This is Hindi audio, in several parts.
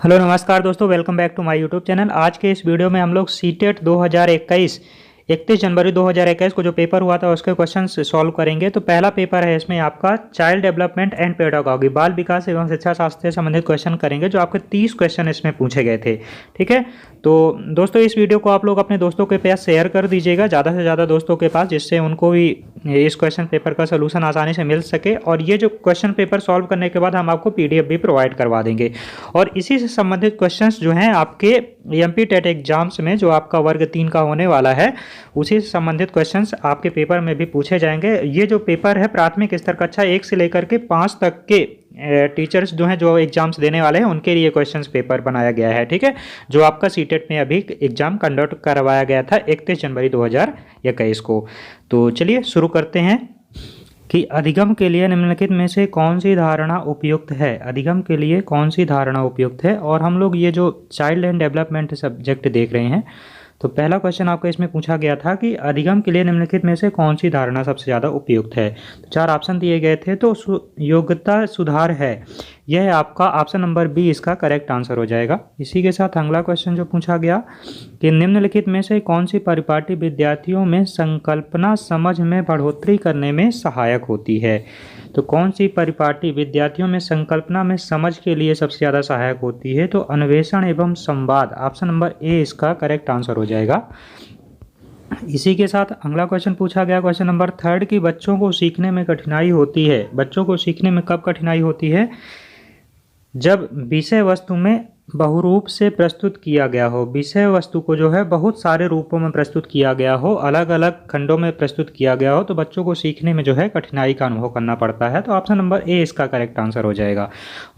हेलो नमस्कार दोस्तों, welcome back to my YouTube channel. आज के इस वीडियो में हम लोग सीटेट 2021 31 जनवरी 2021 को जो पेपर हुआ था उसके क्वेश्चंस सॉल्व करेंगे। तो पहला पेपर है इसमें आपका चाइल्ड डेवलपमेंट एंड पेडागॉजी, बाल विकास एवं शिक्षा शास्त्र से संबंधित क्वेश्चन करेंगे, जो आपके 30 क्वेश्चन इसमें पूछे गए थे। ठीक है, तो दोस्तों इस वीडियो को आप लोग अपने दोस्तों के पास शेयर कर दीजिएगा, ज़्यादा से ज़्यादा दोस्तों के पास, जिससे उनको भी इस क्वेश्चन पेपर का सोल्यूशन आसानी से मिल सके। और ये जो क्वेश्चन पेपर सॉल्व करने के बाद हम आपको पीडीएफ भी प्रोवाइड करवा देंगे। और इसी से संबंधित क्वेश्चंस जो हैं आपके एमपी टेट एग्जाम्स में, जो आपका वर्ग 3 का होने वाला है, उसी से संबंधित क्वेश्चंस आपके पेपर में भी पूछे जाएंगे। ये जो पेपर है प्राथमिक स्तर कक्षा 1 से लेकर के 5 तक के टीचर्स जो हैं, जो एग्जाम्स देने वाले हैं, उनके लिए क्वेश्चंस पेपर बनाया गया है। ठीक है, जो आपका सीटेट में अभी एग्जाम कंडक्ट करवाया गया था 31 जनवरी 2021 को। तो चलिए शुरू करते हैं कि अधिगम के लिए निम्नलिखित में से कौन सी धारणा उपयुक्त है। अधिगम के लिए कौन सी धारणा उपयुक्त है। और हम लोग ये जो चाइल्ड एंड डेवलपमेंट सब्जेक्ट देख रहे हैं, तो पहला क्वेश्चन आपको इसमें पूछा गया था कि अधिगम के लिए निम्नलिखित में से कौन सी धारणा सबसे ज़्यादा उपयुक्त है। तो 4 ऑप्शन दिए गए थे, तो योग्यता सुधार है, यह आपका ऑप्शन नंबर बी इसका करेक्ट आंसर हो जाएगा। इसी के साथ अगला क्वेश्चन जो पूछा गया कि निम्नलिखित में से कौन सी परिपाटी विद्यार्थियों में संकल्पना समझ में बढ़ोतरी करने में सहायक होती है। तो कौन सी परिपाटी विद्यार्थियों में संकल्पना में समझ के लिए सबसे ज़्यादा सहायक होती है। तो अन्वेषण एवं संवाद, ऑप्शन नंबर ए इसका करेक्ट आंसर हो जाएगा। इसी के साथ अगला क्वेश्चन पूछा गया, क्वेश्चन नंबर 3 कि बच्चों को सीखने में कठिनाई होती है। बच्चों को सीखने में कब कठिनाई होती है? जब विषय वस्तु में बहुरूप से प्रस्तुत किया गया हो। विषय वस्तु को जो है बहुत सारे रूपों में प्रस्तुत किया गया हो, अलग अलग खंडों में प्रस्तुत किया गया हो, तो बच्चों को सीखने में जो है कठिनाई का अनुभव करना पड़ता है। तो ऑप्शन नंबर ए इसका करेक्ट आंसर हो जाएगा।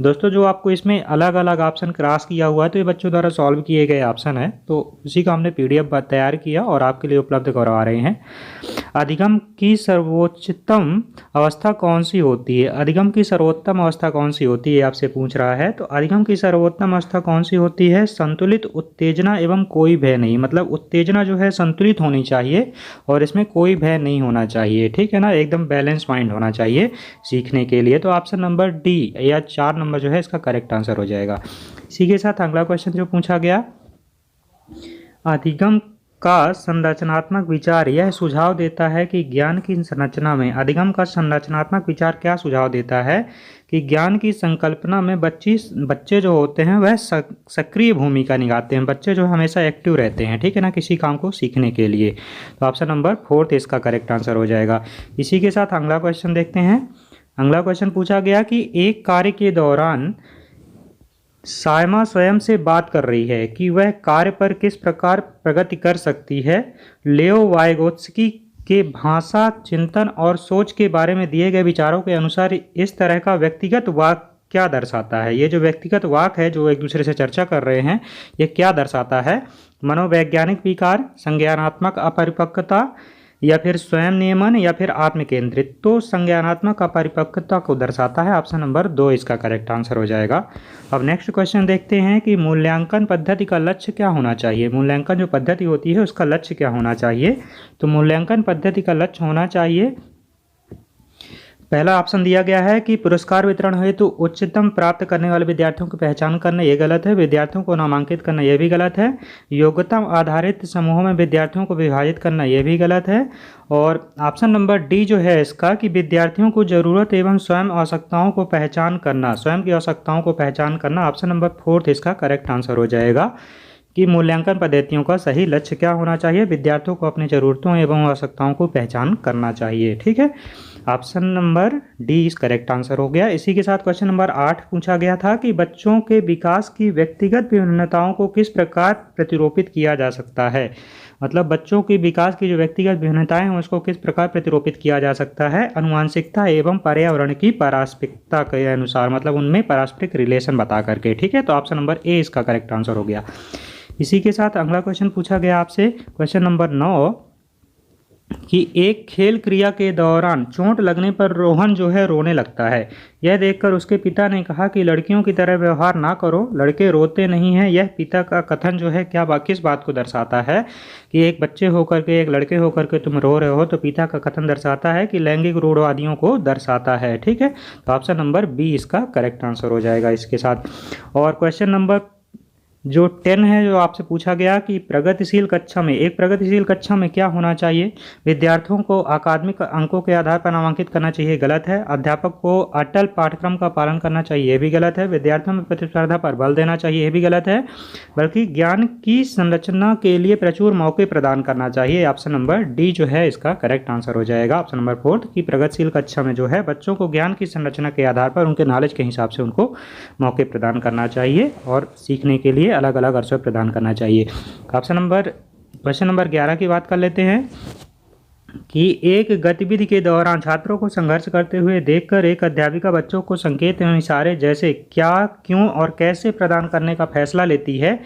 दोस्तों जो आपको इसमें अलग अलग ऑप्शन क्रॉस किया हुआ है, तो ये बच्चों द्वारा सॉल्व किए गए ऑप्शन है, तो उसी का हमने पीडीएफ तैयार किया और आपके लिए उपलब्ध करवा रहे हैं। अधिगम की सर्वोच्चतम अवस्था कौन सी होती है। अधिगम की सर्वोत्तम अवस्था कौन सी होती है, आपसे पूछ रहा है। तो अधिगम की सर्वोत्तम अवस्था कौन सी होती है? संतुलित उत्तेजना एवं कोई भय नहीं। मतलब उत्तेजना जो है संतुलित होनी चाहिए और इसमें कोई भय नहीं होना चाहिए। ठीक है ना, एकदम बैलेंस माइंड होना चाहिए सीखने के लिए। तो ऑप्शन नंबर डी या 4 नंबर जो है इसका करेक्ट आंसर हो जाएगा। इसी के साथ अगला क्वेश्चन जो पूछा गया, अधिगम का संरचनात्मक विचार यह सुझाव देता है कि ज्ञान की संरचना में, अधिगम का संरचनात्मक विचार क्या सुझाव देता है कि ज्ञान की संकल्पना में बच्चे जो होते हैं वह सक्रिय भूमिका निभाते हैं। बच्चे जो हमेशा एक्टिव रहते हैं, ठीक है ना, किसी काम को सीखने के लिए। तो ऑप्शन नंबर 4 इसका करेक्ट आंसर हो जाएगा। इसी के साथ अगला क्वेश्चन देखते हैं। अगला क्वेश्चन पूछा गया कि एक कार्य के दौरान सायमा स्वयं से बात कर रही है कि वह कार्य पर किस प्रकार प्रगति कर सकती है। लेओ वाइगोत्स्की के भाषा, चिंतन और सोच के बारे में दिए गए विचारों के अनुसार इस तरह का व्यक्तिगत वाक्य क्या दर्शाता है। ये जो व्यक्तिगत वाक्य है जो एक दूसरे से चर्चा कर रहे हैं, ये क्या दर्शाता है? मनोवैज्ञानिक विकार, संज्ञानात्मक अपरिपक्वता, या फिर स्वयं नियमन, या फिर आत्मकेंद्रित। तो संज्ञानात्मक अपरिपक्वता को दर्शाता है। ऑप्शन नंबर 2 इसका करेक्ट आंसर हो जाएगा। अब नेक्स्ट क्वेश्चन देखते हैं कि मूल्यांकन पद्धति का लक्ष्य क्या होना चाहिए। मूल्यांकन जो पद्धति होती है उसका लक्ष्य क्या होना चाहिए। तो मूल्यांकन पद्धति का लक्ष्य होना चाहिए, पहला ऑप्शन दिया गया है कि पुरस्कार वितरण हेतु उच्चतम प्राप्त करने वाले विद्यार्थियों की पहचान करना, ये गलत है। विद्यार्थियों को नामांकित करना, यह भी गलत है। योग्यता आधारित समूहों में विद्यार्थियों को विभाजित करना, यह भी गलत है। और ऑप्शन नंबर डी जो है इसका कि विद्यार्थियों को जरूरत एवं स्वयं आवश्यकताओं को पहचान करना, स्वयं की आवश्यकताओं को पहचान करना, ऑप्शन नंबर 4 इसका करेक्ट आंसर हो जाएगा। कि मूल्यांकन पद्धतियों का सही लक्ष्य क्या होना चाहिए? विद्यार्थियों को अपनी जरूरतों एवं आवश्यकताओं को पहचान करना चाहिए। ठीक है, ऑप्शन नंबर डी इस करेक्ट आंसर हो गया। इसी के साथ क्वेश्चन नंबर 8 पूछा गया था कि बच्चों के विकास की व्यक्तिगत भिन्नताओं को किस प्रकार प्रतिरूपित किया जा सकता है। मतलब बच्चों की विकास की जो व्यक्तिगत भिन्नताएं हैं उसको किस प्रकार प्रतिरूपित किया जा सकता है। अनुवांशिकता एवं पर्यावरण की पारस्परिकता के अनुसार, मतलब उनमें पारस्परिक रिलेशन बता करके। ठीक है, तो ऑप्शन नंबर ए इसका करेक्ट आंसर हो गया। इसी के साथ अगला क्वेश्चन पूछा गया आपसे, क्वेश्चन नंबर 9 कि एक खेल क्रिया के दौरान चोट लगने पर रोहन जो है रोने लगता है। यह देखकर उसके पिता ने कहा कि लड़कियों की तरह व्यवहार ना करो, लड़के रोते नहीं हैं। यह पिता का कथन जो है क्या किस बात को दर्शाता है? कि एक बच्चे होकर के, एक लड़के होकर के तुम रो रहे हो, तो पिता का कथन दर्शाता है कि लैंगिक रूढ़वादियों को दर्शाता है। ठीक है, तो ऑप्शन नंबर बी इसका करेक्ट आंसर हो जाएगा इसके साथ। और क्वेश्चन नंबर जो 10 है जो आपसे पूछा गया कि प्रगतिशील कक्षा में, एक प्रगतिशील कक्षा में क्या होना चाहिए? विद्यार्थियों को अकादमिक अंकों के आधार पर नामांकित करना चाहिए, गलत है। अध्यापक को अटल पाठ्यक्रम का पालन करना चाहिए, ये भी गलत है। विद्यार्थियों में प्रतिस्पर्धा पर बल देना चाहिए, ये भी गलत है। बल्कि ज्ञान की संरचना के लिए प्रचुर मौके प्रदान करना चाहिए। ऑप्शन नंबर डी जो है इसका करेक्ट आंसर हो जाएगा। ऑप्शन नंबर 4 की प्रगतिशील कक्षा में जो है बच्चों को ज्ञान की संरचना के आधार पर उनके नॉलेज के हिसाब से उनको मौके प्रदान करना चाहिए और सीखने के लिए अलग अलग अवसर प्रदान करना चाहिए। क्वेश्चन नंबर 11 की बात कर लेते हैं कि एक गतिविधि के दौरान छात्रों को संघर्ष करते हुए देखकर एक अध्यापिका बच्चों को संकेत एवं इशारे जैसे क्या, क्यों और कैसे प्रदान करने का फैसला लेती है।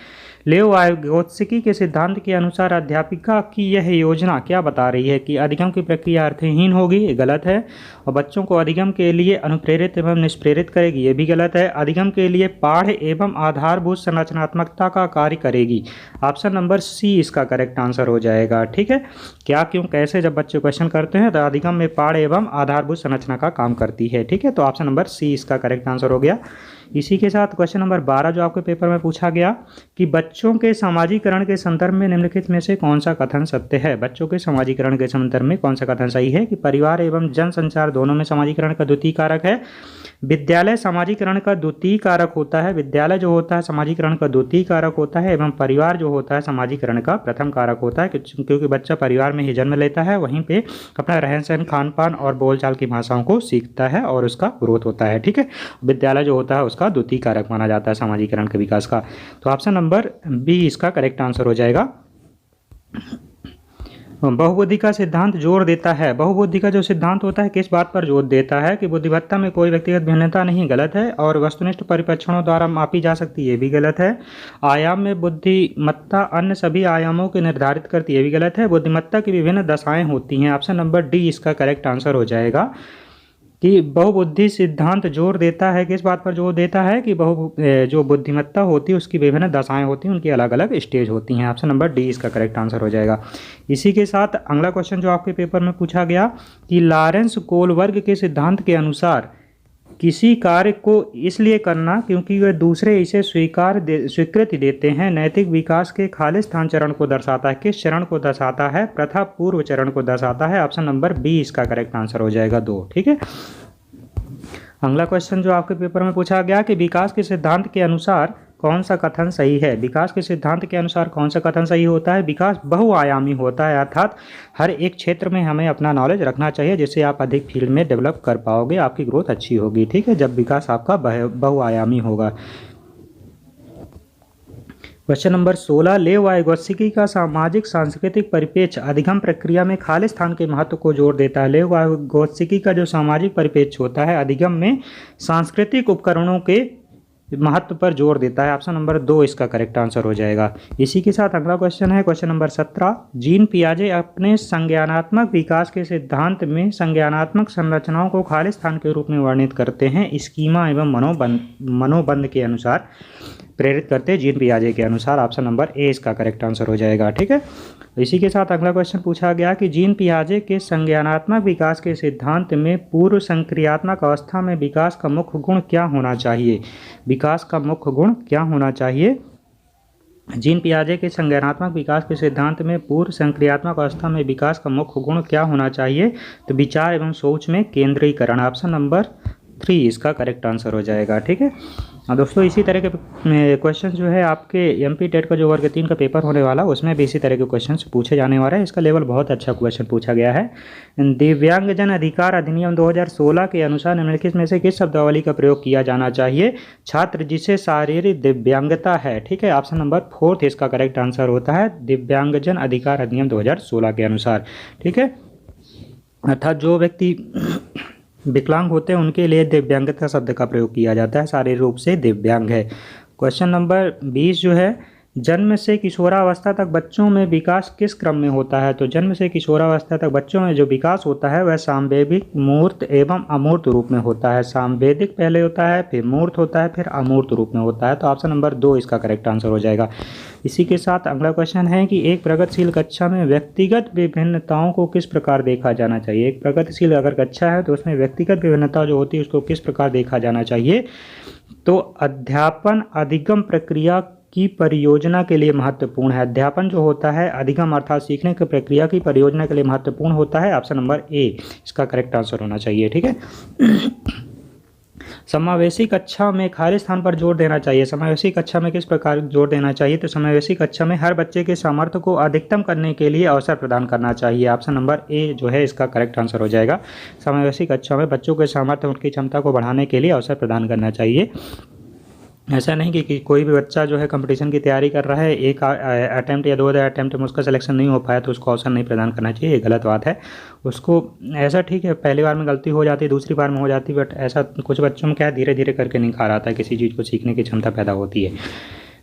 लेओ वाइगोत्स्की के सिद्धांत के अनुसार अध्यापिका की यह योजना क्या बता रही है कि अधिगम की प्रक्रिया अर्थहीन होगी, ये गलत है। और बच्चों को अधिगम के लिए अनुप्रेरित एवं निष्प्रेरित करेगी, ये भी गलत है। अधिगम के लिए पाढ़ एवं आधारभूत संरचनात्मकता का कार्य करेगी। ऑप्शन नंबर सी इसका करेक्ट आंसर हो जाएगा। ठीक है, क्या, क्यों, कैसे जब बच्चे क्वेश्चन करते हैं तो अधिगम में पाढ़ एवं आधारभूत संरचना का काम करती है। ठीक है, तो ऑप्शन नंबर सी इसका करेक्ट आंसर हो गया। इसी के साथ क्वेश्चन नंबर 12 जो आपके पेपर में पूछा गया कि बच्चों के सामाजिकरण के संदर्भ में निम्नलिखित में से कौन सा कथन सत्य है। बच्चों के सामाजिकरण के संदर्भ में कौन सा कथन सही है कि परिवार एवं जनसंचार दोनों में सामाजिकरण का द्वितीय कारक है। विद्यालय सामाजिकरण का द्वितीय कारक होता है, विद्यालय जो होता है सामाजिकरण का द्वितीय कारक होता है एवं परिवार जो होता है सामाजिकरण का प्रथम कारक होता है, क्योंकि बच्चा परिवार में ही जन्म लेता है, वहीं पे अपना रहन सहन, खान पान और बोलचाल की भाषाओं को सीखता है और उसका ग्रोथ होता है। ठीक है, विद्यालय जो होता है उसका द्वितीय कारक माना जाता है सामाजिकरण के विकास का। तो ऑप्शन नंबर बी इसका करेक्ट आंसर हो जाएगा। बहुबुद्धि का सिद्धांत जोर देता है, बहुबुद्धि का जो सिद्धांत होता है किस बात पर जोर देता है कि बुद्धिमत्ता में कोई व्यक्तिगत भिन्नता नहीं, गलत है। और वस्तुनिष्ठ परिप्रेक्षणों द्वारा मापी जा सकती है, ये भी गलत है। आयाम में बुद्धिमत्ता अन्य सभी आयामों को निर्धारित करती है, ये भी गलत है। बुद्धिमत्ता की विभिन्न दशाएं होती हैं, ऑप्शन नंबर डी इसका करेक्ट आंसर हो जाएगा कि बहुबुद्धि सिद्धांत जोर देता है, किस बात पर जोर देता है कि जो बुद्धिमत्ता होती है उसकी विभिन्न दशाएं होती हैं, उनकी अलग अलग स्टेज होती हैं। ऑप्शन नंबर डी इसका करेक्ट आंसर हो जाएगा। इसी के साथ अगला क्वेश्चन जो आपके पेपर में पूछा गया कि लॉरेंस कोलबर्ग के सिद्धांत के अनुसार किसी कार्य को इसलिए करना क्योंकि वे दूसरे इसे स्वीकृति देते हैं नैतिक विकास के खालिस्तान चरण को दर्शाता है, किस चरण को दर्शाता है? प्रथा पूर्व चरण को दर्शाता है। ऑप्शन नंबर बी इसका करेक्ट आंसर हो जाएगा 2। ठीक है, अगला क्वेश्चन जो आपके पेपर में पूछा गया कि विकास के सिद्धांत के अनुसार कौन सा कथन सही है। विकास के सिद्धांत के अनुसार कौन सा कथन सही होता है? विकास बहुआयामी होता है, अर्थात हर एक क्षेत्र में हमें अपना नॉलेज रखना चाहिए जिससे आप अधिक फील्ड में डेवलप कर पाओगे, आपकी ग्रोथ अच्छी होगी। ठीक है, जब विकास आपका बहुआयामी होगा। क्वेश्चन नंबर 16 लेव वाइगोत्स्की का सामाजिक सांस्कृतिक परिप्रेक्ष्य अधिगम प्रक्रिया में खालिस्तान के महत्व को जोर देता है। लेव वाइगोत्स्की का जो सामाजिक परिप्रेक्ष्य होता है अधिगम में सांस्कृतिक उपकरणों के महत्व पर जोर देता है। ऑप्शन नंबर 2 इसका करेक्ट आंसर हो जाएगा। इसी के साथ अगला क्वेश्चन है क्वेश्चन नंबर 17 जीन पियाजे अपने संज्ञानात्मक विकास के सिद्धांत में संज्ञानात्मक संरचनाओं को खालिस्तान के रूप में वर्णित करते हैं स्कीमा एवं मनोबंध के अनुसार प्रेरित करते हैं जीन पियाजे के अनुसार। ऑप्शन नंबर ए इसका करेक्ट आंसर हो जाएगा। ठीक है, इसी के साथ अगला क्वेश्चन पूछा गया कि जीन पियाजे के संज्ञानात्मक विकास के सिद्धांत में पूर्व संक्रियात्मक अवस्था में विकास का मुख्य गुण क्या होना चाहिए। विकास का मुख्य गुण क्या होना चाहिए? जीन पियाजे के संज्ञानात्मक विकास के सिद्धांत में पूर्व संक्रियात्मक अवस्था में विकास का मुख्य गुण क्या होना चाहिए? तो विचार एवं सोच में केंद्रीकरण। ऑप्शन नंबर 3 इसका करेक्ट आंसर हो जाएगा। ठीक है दोस्तों, इसी तरह के क्वेश्चन जो है आपके एमपी टेट का जो वर्ग 3 का पेपर होने वाला उसमें भी इसी तरह के क्वेश्चन पूछे जाने वाला है। इसका लेवल बहुत अच्छा क्वेश्चन पूछा गया है। दिव्यांगजन अधिकार अधिनियम 2016 के अनुसार निम्नलिखित में से किस शब्दावली का प्रयोग किया जाना चाहिए? छात्र जिसे शारीरिक दिव्यांगता है। ठीक है, ऑप्शन नंबर 4 इसका करेक्ट आंसर होता है दिव्यांगजन अधिकार अधिनियम 2016 के अनुसार। ठीक है, अर्थात जो व्यक्ति विकलांग होते हैं उनके लिए दिव्यांगता शब्द का प्रयोग किया जाता है, शारीरिक रूप से दिव्यांग है। क्वेश्चन नंबर 20 जो है जन्म से किशोरावस्था तक बच्चों में विकास किस क्रम में होता है? तो जन्म से किशोरावस्था तक बच्चों में जो विकास होता है वह सांवेदिक, मूर्त एवं अमूर्त रूप में होता है। सांवेदिक पहले होता है, फिर मूर्त होता है, फिर अमूर्त रूप में होता है। तो ऑप्शन नंबर 2 इसका करेक्ट आंसर हो जाएगा। इसी के साथ अगला क्वेश्चन है कि एक प्रगतिशील कक्षा में व्यक्तिगत विभिन्नताओं को किस प्रकार देखा जाना चाहिए। एक प्रगतिशील अगर कक्षा है तो उसमें व्यक्तिगत विभिन्नता जो होती है उसको किस प्रकार देखा जाना चाहिए? तो अध्यापन अधिगम प्रक्रिया की परियोजना के लिए महत्वपूर्ण है। अध्यापन जो होता है अधिगम अर्थात सीखने की प्रक्रिया की परियोजना के लिए महत्वपूर्ण होता है। ऑप्शन नंबर ए इसका करेक्ट आंसर होना चाहिए। ठीक है। समावेशी कक्षा में खाली स्थान पर जोर देना चाहिए। समावेशी कक्षा में किस प्रकार जोर देना चाहिए? तो समावेशी कक्षा में हर बच्चे के सामर्थ्य को अधिकतम करने के लिए अवसर प्रदान करना चाहिए। ऑप्शन नंबर ए जो है इसका करेक्ट आंसर हो जाएगा। समावेशी कक्षा में बच्चों के सामर्थ्य उनकी क्षमता को बढ़ाने के लिए अवसर प्रदान करना चाहिए। ऐसा नहीं कि कोई भी बच्चा जो है कंपटीशन की तैयारी कर रहा है, एक अटैम्प्ट या 2 अटैम्प्ट में उसका सिलेक्शन नहीं हो पाया तो उसको अवसर नहीं प्रदान करना चाहिए, ये गलत बात है। उसको ऐसा ठीक है पहली बार में गलती हो जाती है, दूसरी बार में हो जाती है, बट ऐसा कुछ बच्चों में क्या है धीरे धीरे करके निखार आता है, किसी चीज़ को सीखने की क्षमता पैदा होती है।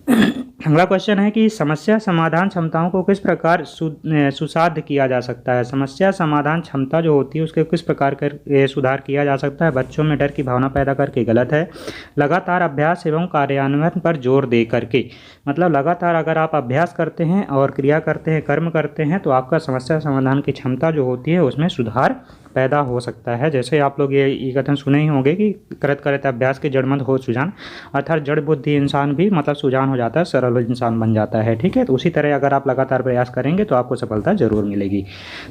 अगला क्वेश्चन है कि समस्या समाधान क्षमताओं को किस प्रकार सुसाध्य किया जा सकता है। समस्या समाधान क्षमता जो होती है उसके किस प्रकार कर सुधार किया जा सकता है? बच्चों में डर की भावना पैदा करके, गलत है। लगातार अभ्यास एवं कार्यान्वयन पर जोर दे करके, मतलब लगातार अगर आप अभ्यास करते हैं और क्रिया करते हैं, कर्म करते हैं तो आपका समस्या समाधान की क्षमता जो होती है उसमें सुधार पैदा हो सकता है। जैसे आप लोग ये कथन सुने ही होंगे कि करत करत अभ्यास के जड़मंद हो सुजान, अर्थात जड़ बुद्धि इंसान भी मतलब सुजान हो जाता है, सरल इंसान बन जाता है। ठीक है। तो उसी तरह अगर आप लगातार प्रयास करेंगे तो आपको सफलता जरूर मिलेगी।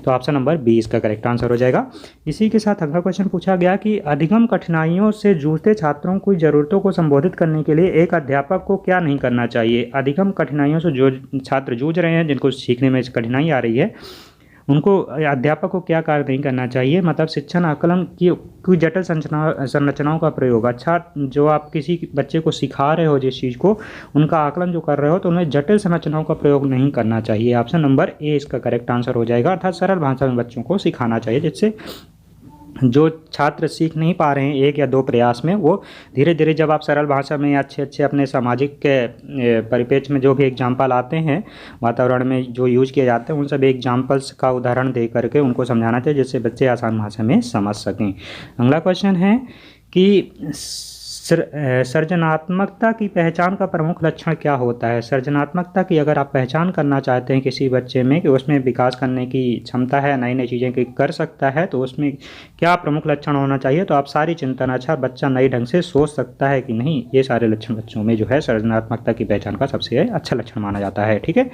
तो ऑप्शन नंबर बी इसका करेक्ट आंसर हो जाएगा। इसी के साथ अगला क्वेश्चन पूछा गया कि अधिगम कठिनाइयों से जूझते छात्रों की जरूरतों को संबोधित करने के लिए एक अध्यापक को क्या नहीं करना चाहिए? अधिगम कठिनाइयों से जो छात्र जूझ रहे हैं, जिनको सीखने में कठिनाई आ रही है, उनको अध्यापक को क्या कार्य नहीं करना चाहिए? मतलब शिक्षण आकलन की जटिल संरचनाओं का प्रयोग। अच्छा, जो आप किसी बच्चे को सिखा रहे हो जिस चीज़ को, उनका आकलन जो कर रहे हो तो उन्हें जटिल संरचनाओं का प्रयोग नहीं करना चाहिए। ऑप्शन नंबर ए इसका करेक्ट आंसर हो जाएगा। अर्थात सरल भाषा में बच्चों को सिखाना चाहिए, जिससे जो छात्र सीख नहीं पा रहे हैं एक या 2 प्रयास में, वो धीरे धीरे जब आप सरल भाषा में अच्छे अच्छे अपने सामाजिक के परिप्रेक्ष्य में जो भी एग्जाम्पल आते हैं, वातावरण में जो यूज किए जाते हैं, उन सब एग्जाम्पल्स का उदाहरण दे करके उनको समझाना चाहिए, जिससे बच्चे आसान भाषा में समझ सकें। अगला क्वेश्चन है कि सृजनात्मकता की पहचान का प्रमुख लक्षण क्या होता है? सृजनात्मकता की अगर आप पहचान करना चाहते हैं किसी बच्चे में कि उसमें विकास करने की क्षमता है, नई नई चीज़ें कर सकता है, तो उसमें क्या प्रमुख लक्षण होना चाहिए? तो आप सारी चिंतन, अच्छा बच्चा नए ढंग से सोच सकता है कि नहीं, ये सारे लक्षण बच्चों में जो है सृजनात्मकता की पहचान का सबसे अच्छा लक्षण माना जाता है। ठीक है।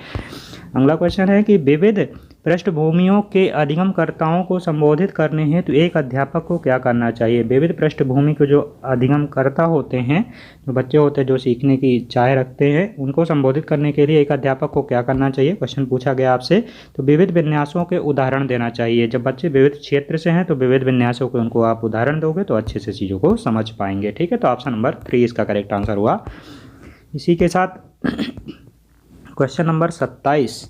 अगला क्वेश्चन है कि विविध पृष्ठभूमियों के अधिगमकर्ताओं को संबोधित करने हेतु एक अध्यापक को क्या करना चाहिए? विविध पृष्ठभूमि के जो अधिगमकर्ता होते हैं, जो बच्चे होते हैं जो सीखने की चाह रखते हैं, उनको संबोधित करने के लिए एक अध्यापक को क्या करना चाहिए? क्वेश्चन पूछा गया आपसे। तो विविध विन्यासों के उदाहरण देना चाहिए। जब बच्चे विविध क्षेत्र से हैं तो विविध विन्यासों के उनको आप उदाहरण दोगे तो अच्छे से चीज़ों को समझ पाएंगे। ठीक है। तो ऑप्शन नंबर 3 इसका करेक्ट आंसर हुआ। इसी के साथ क्वेश्चन नंबर 27,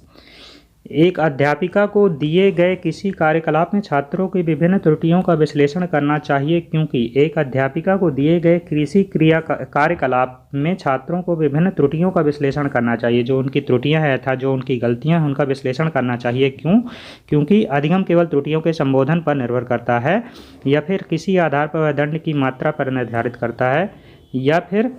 एक अध्यापिका को दिए गए किसी कार्यकलाप में छात्रों की विभिन्न त्रुटियों का विश्लेषण करना चाहिए, क्योंकि एक अध्यापिका को दिए गए किसी कार्यकलाप में छात्रों को विभिन्न त्रुटियों का विश्लेषण करना चाहिए। जो उनकी त्रुटियां हैं अर्थात जो उनकी गलतियां हैं उनका विश्लेषण करना चाहिए। क्यों? क्योंकि अधिगम केवल त्रुटियों के संबोधन पर निर्भर करता है, या फिर किसी आधार पर वह दंड की मात्रा पर निर्धारित करता है, या फिर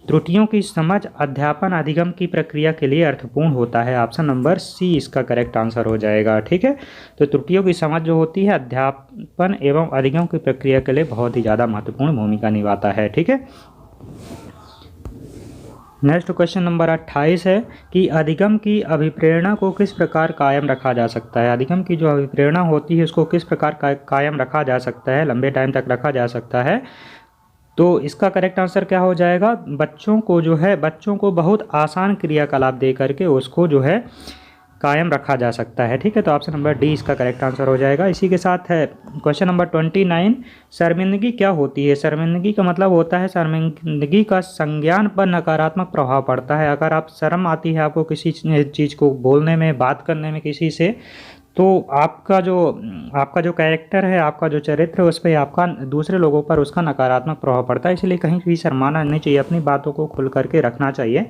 त्रुटियों की समझ अध्यापन अधिगम की प्रक्रिया के लिए अर्थपूर्ण होता है। ऑप्शन नंबर सी इसका करेक्ट आंसर हो जाएगा। ठीक है। तो त्रुटियों की समझ जो होती है अध्यापन एवं अधिगम की प्रक्रिया के लिए बहुत ही ज़्यादा महत्वपूर्ण भूमिका निभाता है। ठीक है। नेक्स्ट क्वेश्चन नंबर 28 है कि अधिगम की अभिप्रेरणा को किस प्रकार कायम रखा जा सकता है? अधिगम की जो अभिप्रेरणा होती है उसको किस प्रकार कायम रखा जा सकता है, लंबे टाइम तक रखा जा सकता है? तो इसका करेक्ट आंसर क्या हो जाएगा? बच्चों को बहुत आसान क्रियाकलाप दे करके उसको जो है कायम रखा जा सकता है। ठीक है। तो ऑप्शन नंबर डी इसका करेक्ट आंसर हो जाएगा। इसी के साथ है क्वेश्चन नंबर 29, शर्मिंदगी क्या होती है? शर्मिंदगी का मतलब होता है शर्मिंदगी का संज्ञान पर नकारात्मक प्रभाव पड़ता है। अगर आप शर्म आती है आपको किसी चीज़ को बोलने में, बात करने में किसी से, तो आपका जो कैरेक्टर है, आपका जो चरित्र है, उस पर आपका दूसरे लोगों पर उसका नकारात्मक प्रभाव पड़ता है। इसलिए कहीं भी शर्माना नहीं चाहिए, अपनी बातों को खुल करके रखना चाहिए,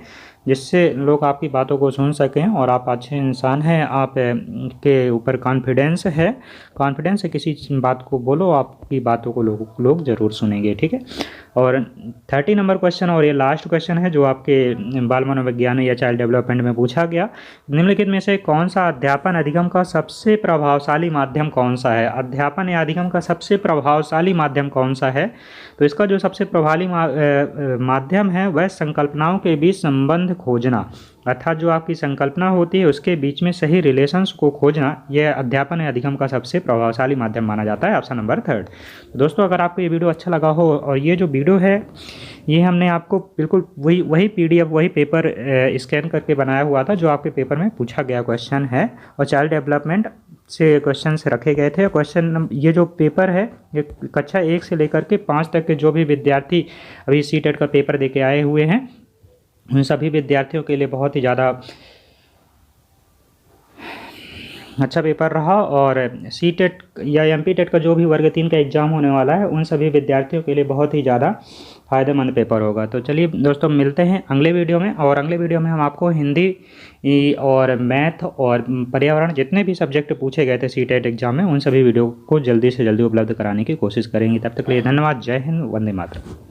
जिससे लोग आपकी बातों को सुन सकें और आप अच्छे इंसान हैं, आप के ऊपर कॉन्फिडेंस है किसी बात को बोलो, आपकी बातों को लोग ज़रूर सुनेंगे। ठीक है। और 30 नंबर क्वेश्चन और ये लास्ट क्वेश्चन है जो आपके बाल मनोविज्ञान या चाइल्ड डेवलपमेंट में पूछा गया। निम्नलिखित में से कौन सा अध्यापन अधिगम का सबसे प्रभावशाली माध्यम कौन सा है? अध्यापन या अधिगम का सबसे प्रभावशाली माध्यम कौन सा है? तो इसका जो सबसे प्रभावी माध्यम है वह संकल्पनाओं के बीच संबंध संबंध खोजना, अर्थात जो आपकी संकल्पना होती है उसके बीच में सही रिलेशंस को खोजना, यह अध्यापन या अधिगम का सबसे प्रभावशाली माध्यम माना जाता है। Option number 3। तो दोस्तों अगर आपको ये वीडियो अच्छा लगा हो, और ये जो वीडियो है ये हमने आपको बिल्कुल वही PDF वही पेपर स्कैन करके बनाया हुआ था जो आपके पेपर में पूछा गया क्वेश्चन है, और चाइल्ड डेवलपमेंट से क्वेश्चन रखे गए थे। ये जो पेपर है ये कक्षा 1 से लेकर के 5 तक के जो भी विद्यार्थी अभी सीटेट का पेपर देके आए हुए हैं उन सभी विद्यार्थियों के लिए बहुत ही ज़्यादा अच्छा पेपर रहा, और सीटेट या MP टेट का जो भी वर्ग 3 का एग्ज़ाम होने वाला है उन सभी विद्यार्थियों के लिए बहुत ही ज़्यादा फ़ायदेमंद पेपर होगा। तो चलिए दोस्तों मिलते हैं अगले वीडियो में, और अगले वीडियो में हम आपको हिंदी और मैथ और पर्यावरण जितने भी सब्जेक्ट पूछे गए थे सीटेट एग्ज़ाम में उन सभी वीडियो को जल्दी से जल्दी उपलब्ध कराने की कोशिश करेंगे। तब तक के लिए धन्यवाद। जय हिंद, वंदे मातरम।